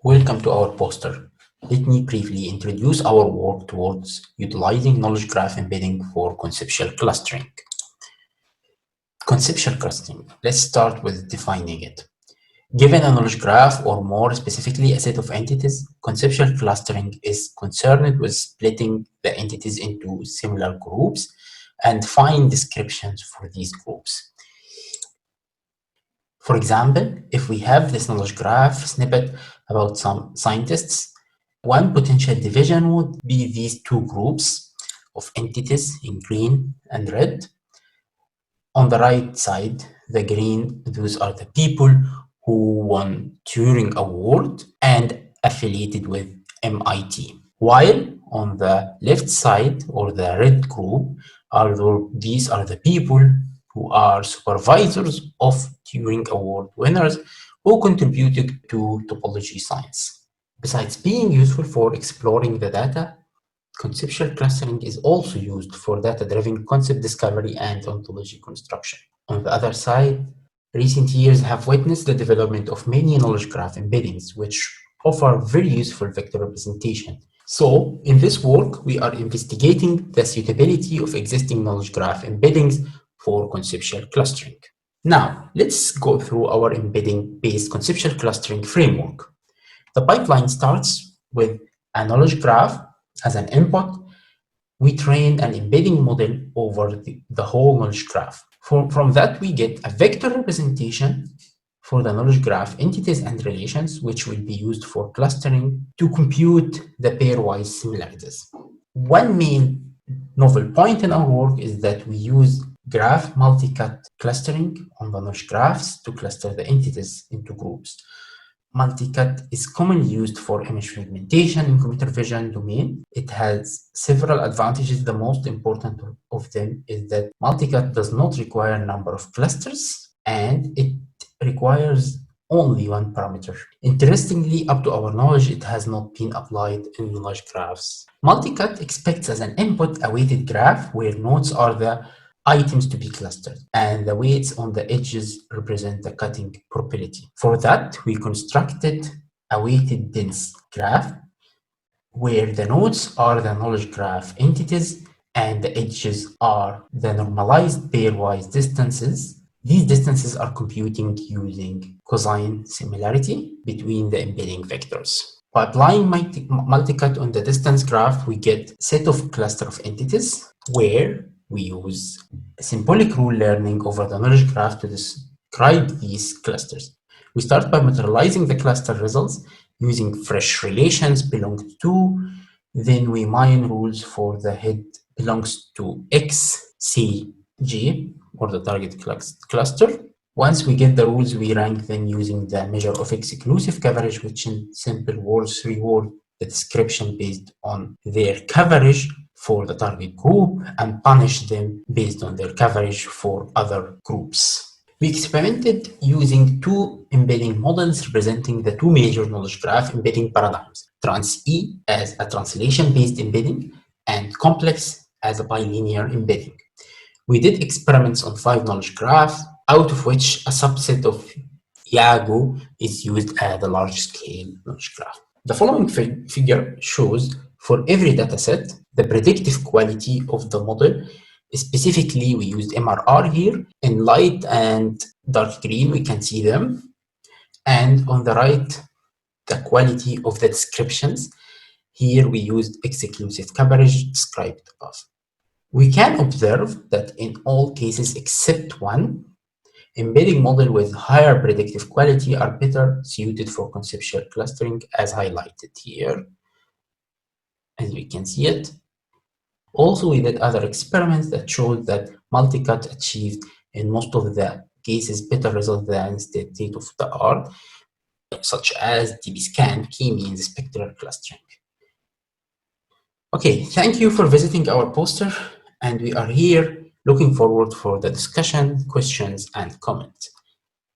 Welcome to our poster. Let me briefly introduce our work towards utilizing knowledge graph embedding for conceptual clustering. Conceptual clustering. Let's start with defining it. Given a knowledge graph, or more specifically a set of entities, conceptual clustering is concerned with splitting the entities into similar groups and fine descriptions for these groups. For example, if we have this knowledge graph snippet about some scientists, one potential division would be these two groups of entities in green and red. On the right side, the green, those are the people who won Turing Award and affiliated with MIT. While on the left side, or the red group, these are the people who are supervisors of Turing Award winners who contributed to topology science. Besides being useful for exploring the data, conceptual clustering is also used for data-driven concept discovery and ontology construction. On the other side, recent years have witnessed the development of many knowledge graph embeddings, which offer very useful vector representation. So, in this work, we are investigating the suitability of existing knowledge graph embeddings for conceptual clustering. Now, let's go through our embedding-based conceptual clustering framework. The pipeline starts with a knowledge graph as an input. We train an embedding model over the whole knowledge graph. From that, we get a vector representation for the knowledge graph entities and relations, which will be used for clustering to compute the pairwise similarities. One main novel point in our work is that we use graph multi-cut clustering on the knowledge graphs to cluster the entities into groups. Multi-cut is commonly used for image fragmentation in computer vision domain. It has several advantages. The most important of them is that multi-cut does not require a number of clusters, and it requires only one parameter. Interestingly, up to our knowledge, it has not been applied in knowledge graphs. Multi-cut expects as an input a weighted graph where nodes are the items to be clustered, and the weights on the edges represent the cutting probability. For that, we constructed a weighted dense graph where the nodes are the knowledge graph entities and the edges are the normalized pairwise distances. These distances are computing using cosine similarity between the embedding vectors. By applying multi-cut on the distance graph, we get a set of cluster of entities where we use symbolic rule learning over the knowledge graph to describe these clusters. We start by materializing the cluster results using fresh relations belong to, then we mine rules for the head belongs to X, C, G, or the target cluster. Once we get the rules, we rank them using the measure of exclusive coverage, which in simple words reward the description based on their coverage for the target group and punish them based on their coverage for other groups. We experimented using two embedding models representing the two major knowledge graph embedding paradigms, Trans-E as a translation-based embedding and complex as a bilinear embedding. We did experiments on 5 knowledge graphs, out of which a subset of Iago is used as the large-scale knowledge graph. The following figure shows for every dataset the predictive quality of the model. Specifically, we used MRR here. In light and dark green, we can see them. And on the right, the quality of the descriptions. Here we used exclusive coverage described above. We can observe that in all cases except one, embedding model with higher predictive quality are better suited for conceptual clustering, as highlighted here, as we can see it. Also, we did other experiments that showed that multi-cut achieved in most of the cases better results than state of the art, such as dbScan, k-means, spectral clustering. Okay, thank you for visiting our poster, and we are here looking forward for the discussion, questions, and comments.